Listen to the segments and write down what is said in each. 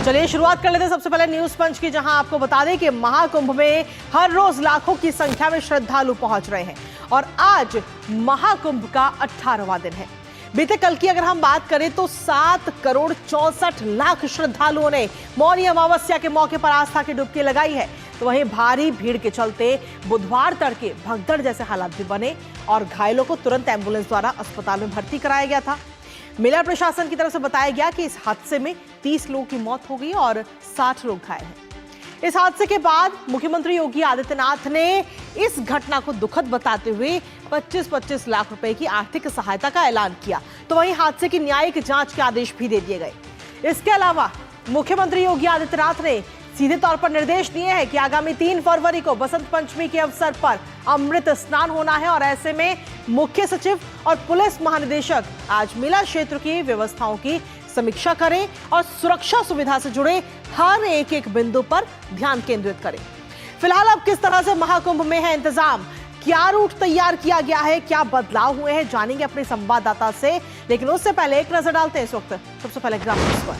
चलिए शुरुआत कर लेते हैं सबसे पहले न्यूज पंच की, जहां आपको बता दें कि महाकुंभ में हर रोज लाखों की संख्या में श्रद्धालु पहुंच रहे हैं और आज महाकुंभ का 18वां दिन है। बीते कल की अगर हम बात करें तो 7,64,00,000 श्रद्धालुओं ने मौनी अमावस्या के मौके पर आस्था की डुबकी लगाई है। तो वहीं भारी भीड़ के चलते बुधवार तड़के भगदड़ जैसे हालात भी बने और घायलों को तुरंत एम्बुलेंस द्वारा अस्पताल में भर्ती कराया गया था। मेला प्रशासन की तरफ से बताया गया कि इस हादसे में 30 लोगों की मौत हो गई और 60 लोग घायल हैं। इस हादसे के बाद मुख्यमंत्री योगी आदित्यनाथ ने इस घटना को दुखद बताते हुए 25-25 लाख रुपए की आर्थिक सहायता का ऐलान किया। तो वहीं हादसे की न्यायिक जांच के आदेश भी दे दिए गए। इसके अलावा मुख्यमंत्री योगी आदित्यनाथ ने सीधे तौर पर निर्देश दिए हैं कि आगामी 3 फरवरी को बसंत पंचमी के अवसर पर अमृत स्नान होना है और ऐसे में मुख्य सचिव और पुलिस महानिदेशक आज मेला क्षेत्र की व्यवस्थाओं की समीक्षा करें और सुरक्षा सुविधा से जुड़े हर एक बिंदु पर ध्यान केंद्रित करें। फिलहाल अब किस तरह से महाकुंभ में है इंतजाम, क्या रूट तैयार किया गया है, क्या बदलाव हुए हैं, जानेंगे अपने संवाददाता से। लेकिन उससे पहले एक नजर डालते हैं इस वक्त सबसे पहले ग्राफिक्स पर।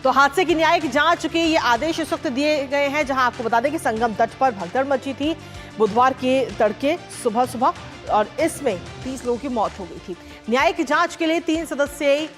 तो हादसे की न्यायिक जांच के ये आदेश इस वक्त दिए गए हैं, जहां आपको बता दें कि संगम तट पर भगदड़ मची थी बुधवार के तड़के सुबह और इसमें 30 लोगों की मौत हो गई थी। न्यायिक जांच के लिए 3 सदस्यीय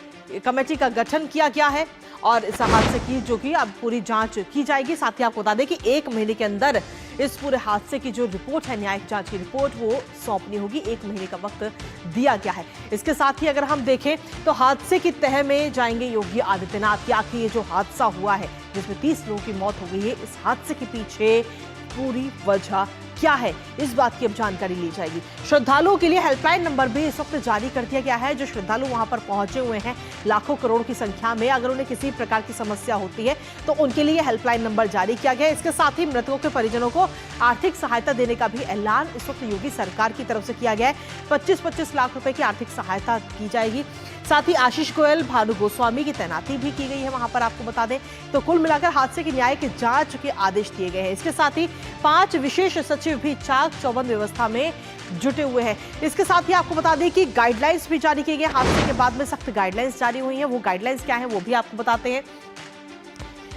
कमेटी का गठन किया गया है और इस हादसे की जो कि अब पूरी जांच की जाएगी। साथ ही आपको बता दें कि 1 महीने के अंदर इस पूरे हादसे की जो रिपोर्ट है, न्यायिक जांच की रिपोर्ट, वो सौंपनी होगी। 1 महीने का वक्त दिया गया है। इसके साथ ही अगर हम देखें तो हादसे की तह में जाएंगे योगी आदित्यनाथ कि आखिर ये जो हादसा हुआ है जिसमें 30 लोगों की मौत हो गई है, इस हादसे के पीछे पूरी वजह क्या है, इस बात की अब जानकारी ली जाएगी। श्रद्धालुओं के लिए हेल्पलाइन नंबर भी इस वक्त जारी कर दिया गया है। जो श्रद्धालु वहां पर पहुंचे हुए हैं लाखों करोड़ की संख्या में, अगर उन्हें किसी प्रकार की समस्या होती है तो उनके लिए हेल्पलाइन नंबर जारी किया गया है। इसके साथ ही मृतकों के परिजनों को आर्थिक सहायता देने का भी ऐलान इस वक्त योगी सरकार की तरफ से किया गया है। 25-25 लाख रुपए की आर्थिक सहायता की जाएगी। साथ ही आशीष गोयल, भानु गोस्वामी की तैनाती भी की गई है वहां पर, आपको बता दें। तो कुल मिलाकर हादसे की न्यायिक जांच के आदेश दिए गए हैं। इसके साथ ही 5 विशेष सचिव भी चाक चौबंद व्यवस्था में जुटे हुए हैं। इसके साथ ही आपको बता दें कि गाइडलाइंस भी जारी किए गए। हादसे के बाद में सख्त गाइडलाइंस जारी हुई हैं। वो गाइडलाइंस क्या है वो भी आपको बताते हैं।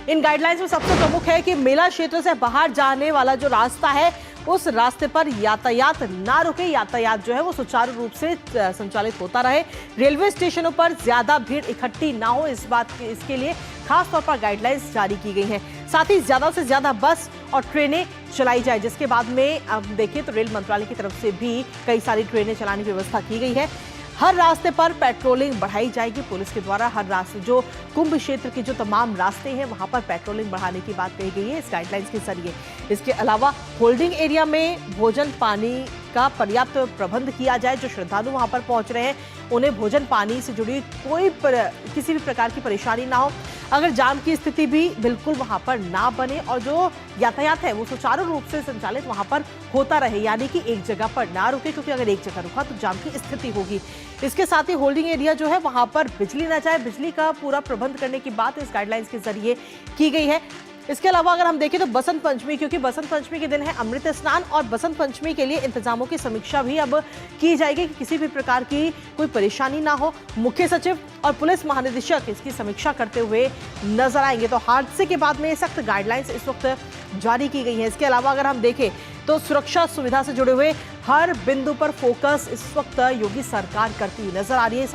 इन गाइडलाइंस में सबसे प्रमुख है कि मेला क्षेत्र से बाहर जाने वाला जो रास्ता है उस रास्ते पर यातायात ना रुके, यातायात जो है वो सुचारू रूप से संचालित होता रहे। रेलवे स्टेशनों पर ज्यादा भीड़ इकट्ठी ना हो, इसके लिए खास तौर पर गाइडलाइंस जारी की गई हैं। साथ ही ज्यादा से ज्यादा बस और ट्रेनें चलाई जाए, जिसके बाद में अब देखिए तो रेल मंत्रालय की तरफ से भी कई सारी ट्रेनें चलाने की व्यवस्था की गई है। हर रास्ते पर पेट्रोलिंग बढ़ाई जाएगी पुलिस के द्वारा। हर रास्ते जो कुंभ क्षेत्र के जो तमाम रास्ते हैं वहां पर पेट्रोलिंग बढ़ाने की बात कही गई है इस गाइडलाइंस के जरिए। इसके अलावा होल्डिंग एरिया में भोजन पानी का पर्याप्त प्रबंध किया जाए। जो श्रद्धालु वहां पर पहुंच रहे हैं उन्हें भोजन पानी से जुड़ी किसी भी प्रकार की परेशानी ना हो। अगर जाम की स्थिति भी बिल्कुल वहां पर ना बने और जो यातायात है वो सुचारू रूप से संचालित वहां पर होता रहे, यानी कि एक जगह पर ना रुके, क्योंकि अगर एक जगह रुका तो जाम की स्थिति होगी। इसके साथ ही होल्डिंग एरिया जो है वहां पर बिजली ना जाए, बिजली का पूरा प्रबंध करने की बात इस गाइडलाइंस के जरिए की गई है। इसके अलावा अगर हम देखें तो बसंत पंचमी, क्योंकि बसंत पंचमी के दिन है अमृत स्नान और बसंत पंचमी के लिए इंतजामों की समीक्षा भी अब की जाएगी कि किसी भी प्रकार की कोई परेशानी ना हो। मुख्य सचिव और पुलिस महानिदेशक इसकी समीक्षा करते हुए नजर आएंगे। तो हादसे के बाद में सख्त गाइडलाइंस इस वक्त जारी की गई है। इसके अलावा अगर हम देखें तो सुरक्षा सुविधा से जुड़े हुए हर बिंदु पर फोकस इस वक्त योगी सरकार करती हुई नजर आ रही है।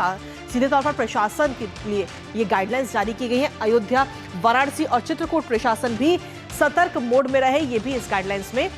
सीधे तौर पर प्रशासन के लिए ये गाइडलाइंस जारी की गई है। अयोध्या, वाराणसी और चित्रकूट प्रशासन भी सतर्क मोड में रहे, ये भी इस गाइडलाइंस में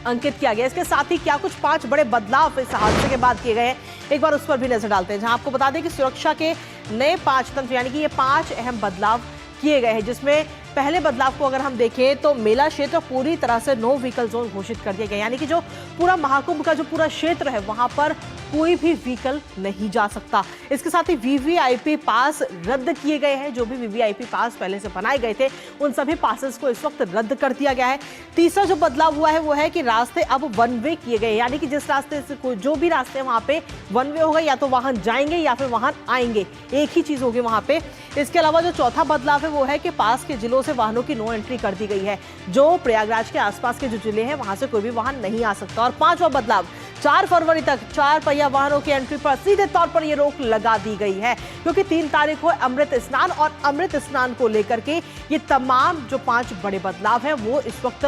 अंकित किया गया। इसके साथ ही क्या कुछ 5 बड़े बदलाव इस हादसे के बाद किए गए हैं, एक बार उस पर भी नजर डालते हैं। जहां आपको बता दें कि सुरक्षा के नए 5 तंत्र, यानी कि ये 5 अहम बदलाव किए गए हैं, जिसमें पहले बदलाव को अगर हम देखें तो मेला क्षेत्र पूरी तरह से नो व्हीकल जोन घोषित कर दिया गया, यानी कि जो पूरा महाकुंभ का जो पूरा क्षेत्र है वहां पर कोई भी व्हीकल नहीं जा सकता। इसके साथ ही वीवीआईपी पास रद्द किए गए हैं। जो भी वीवीआईपी पास पहले से बनाए गए थे उन सभी पासेस को इस वक्त रद्द कर दिया गया है। तीसरा जो बदलाव हुआ है वो है कि रास्ते अब 1 वे किए गए, यानी कि जिस रास्ते से जो भी रास्ते वहां पे 1 वे होगा, या तो वाहन जाएंगे या फिर वाहन आएंगे, एक ही चीज होगी वहां पे। इसके अलावा जो चौथा बदलाव है वो है कि पास के जिलों से वाहनों की नो एंट्री कर दी गई है। जो प्रयागराज के आसपास के जो जिले हैं वहां से कोई भी वाहन नहीं आ सकता। और 5वां बदलाव, 4 फरवरी तक 4 पहिया वाहनों की एंट्री पर सीधे तौर पर यह रोक लगा दी गई है, क्योंकि 3 तारीख को अमृत स्नान और अमृत स्नान को लेकर के ये तमाम जो 5 बड़े बदलाव हैं वो इस वक्त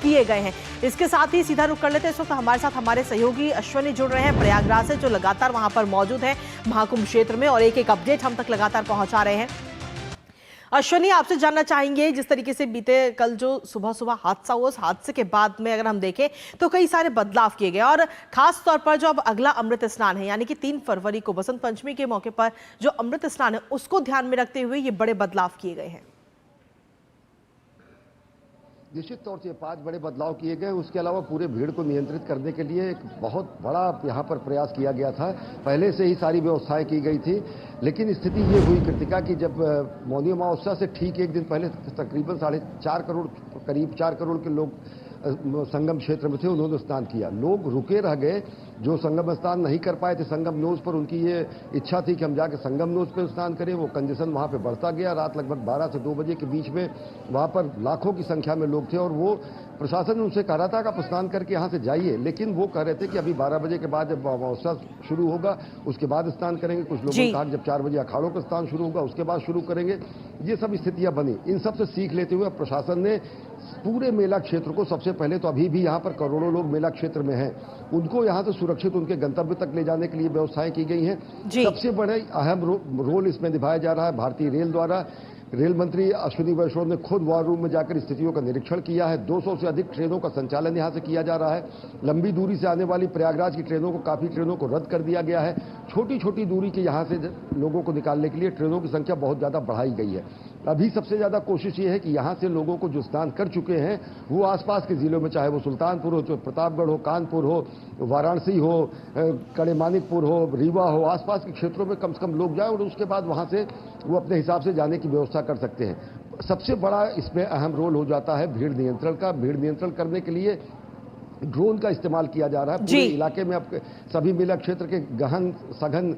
किए गए हैं। इसके साथ ही सीधा रुख कर लेते हैं, इस वक्त हमारे साथ हमारे सहयोगी अश्वनी जुड़ रहे हैं प्रयागराज से, जो लगातार वहां पर मौजूद है महाकुंभ क्षेत्र में और एक एक अपडेट हम तक लगातार पहुंचा रहे हैं। अश्वनी, आपसे जानना चाहेंगे, जिस तरीके से बीते कल जो सुबह सुबह हादसा हुआ, उस हादसे के बाद में अगर हम देखें तो कई सारे बदलाव किए गए और खास तौर पर जो अब अगला अमृत स्नान है यानी कि 3 फरवरी को बसंत पंचमी के मौके पर जो अमृत स्नान है उसको ध्यान में रखते हुए ये बड़े बदलाव किए गए हैं। निश्चित तौर से 5 बड़े बदलाव किए गए। उसके अलावा पूरे भीड़ को नियंत्रित करने के लिए एक बहुत बड़ा यहाँ पर प्रयास किया गया था। पहले से ही सारी व्यवस्थाएं की गई थी, लेकिन स्थिति ये हुई कृतिका कि जब मौनी अमावस्या से ठीक एक दिन पहले तकरीबन 4.5 करोड़ करीब 4 करोड़ के लोग संगम क्षेत्र में थे, उन्होंने स्नान किया। लोग रुके रह गए जो संगम स्नान नहीं कर पाए थे संगम नोज पर, उनकी ये इच्छा थी कि हम जाके संगम नोज पर स्नान करें। वो कंजेशन वहाँ पे बढ़ता गया। रात लगभग 12 से 2 बजे के बीच में वहाँ पर लाखों की संख्या में लोग थे और वो प्रशासन ने उनसे कह रहा था कि आप स्नान करके यहाँ से जाइए, लेकिन वो कह रहे थे कि अभी 12 बजे के बाद जब अमावस्या शुरू होगा उसके बाद स्नान करेंगे। कुछ लोगों ने कहा जब 4 बजे अखाड़ों का स्नान शुरू होगा उसके बाद शुरू करेंगे। ये सब स्थितियां बनी। इन सब से सीख लेते हुए प्रशासन ने पूरे मेला क्षेत्र को, सबसे पहले तो अभी भी यहाँ पर करोड़ों लोग मेला क्षेत्र में हैं, उनको यहाँ से सुरक्षित उनके गंतव्य तक ले जाने के लिए व्यवस्थाएं की गई हैं। सबसे बड़े अहम रोल इसमें निभाया जा रहा है भारतीय रेल द्वारा। रेल मंत्री अश्विनी वैष्णव ने खुद वॉर रूम में जाकर स्थितियों का निरीक्षण किया है। 200 से अधिक ट्रेनों का संचालन यहां से किया जा रहा है। लंबी दूरी से आने वाली प्रयागराज की ट्रेनों को, काफी ट्रेनों को रद्द कर दिया गया है। छोटी छोटी दूरी के यहां से लोगों को निकालने के लिए ट्रेनों की संख्या बहुत ज्यादा बढ़ाई गई है। अभी सबसे ज्यादा कोशिश ये है कि यहां से लोगों को जो स्नान कर चुके हैं वो आसपास के जिलों में, चाहे वो सुल्तानपुर हो, चाहे प्रतापगढ़ हो, कानपुर हो, वाराणसी हो, कड़ेमानिकपुर हो, रीवा हो, आसपास के क्षेत्रों में कम से कम लोग जाए और उसके बाद वहां से वो अपने हिसाब से जाने की व्यवस्था कर सकते हैं। सबसे बड़ा इसमें अहम रोल हो जाता है भीड़ नियंत्रण का। भीड़ नियंत्रण करने के लिए ड्रोन का इस्तेमाल किया जा रहा है। पूरे इलाके में अब सभी मेला क्षेत्र के गहन सघन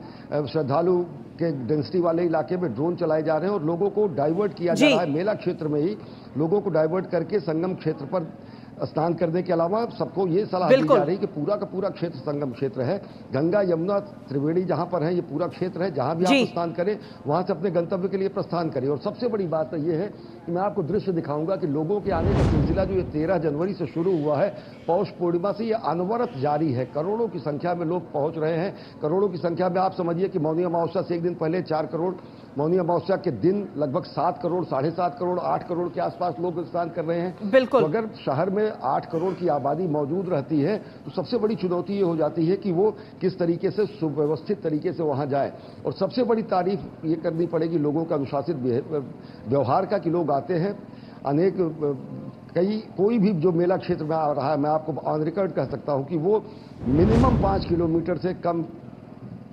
श्रद्धालु के डेंसिटी वाले इलाके में ड्रोन चलाए जा रहे हैं और लोगों को डाइवर्ट किया जा रहा है। मेला क्षेत्र में ही लोगों को डाइवर्ट करके संगम क्षेत्र पर स्नान करने के अलावा सबको ये सलाह दी जा रही है कि पूरा का पूरा क्षेत्र संगम क्षेत्र है। गंगा, यमुना, त्रिवेणी जहां पर है ये पूरा क्षेत्र है। जहां भी आप स्नान करें वहां से अपने गंतव्य के लिए प्रस्थान करें। और सबसे बड़ी बात ये है कि मैं आपको दृश्य दिखाऊंगा कि लोगों के आने का सिलसिला जो ये 13 जनवरी से शुरू हुआ है, पौष पूर्णिमा से ये अनवरत जारी है। करोड़ों की संख्या में लोग पहुंच रहे हैं। करोड़ों की संख्या में आप समझिए कि मौनी अमावस्या से एक दिन पहले 4 करोड़, मौनी अमावस्या के दिन लगभग 7 करोड़, 7.5 करोड़, 8 करोड़ के आसपास लोग स्नान कर रहे हैं। बिल्कुल। तो अगर शहर में 8 करोड़ की आबादी मौजूद रहती है तो सबसे बड़ी चुनौती ये हो जाती है कि वो किस तरीके से सुव्यवस्थित तरीके से वहां जाए। और सबसे बड़ी तारीफ ये करनी पड़ेगी लोगों का अनुशासित व्यवहार का कि लोग आते हैं। अनेक कोई भी जो मेला क्षेत्र में आ रहा है, मैं आपको ऑन रिकॉर्ड कह सकता हूं कि वो मिनिमम 5 किलोमीटर से कम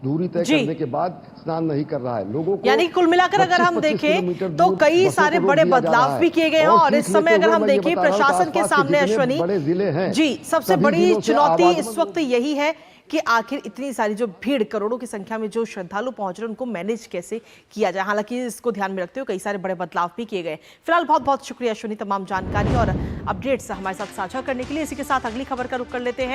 दूरी तय करने के बाद स्नान नहीं कर रहा है। लोगों को यानी कुल मिलाकर अगर हम देखें तो कई सारे बड़े बदलाव भी किए गए हैं और इस समय अगर हम देखें प्रशासन के सामने अश्वनी बड़े जिले हैं जी, सबसे बड़ी चुनौती इस वक्त यही है कि आखिर इतनी सारी जो भीड़, करोड़ों की संख्या में जो श्रद्धालु पहुंच रहे हैं उनको मैनेज कैसे किया जाए। हालांकि इसको ध्यान में रखते हुए कई सारे बड़े बदलाव भी किए गए। फिलहाल बहुत बहुत शुक्रिया अश्वनी तमाम जानकारी और अपडेट्स हमारे साथ साझा करने के लिए। इसी के साथ अगली खबर का रुख कर लेते हैं।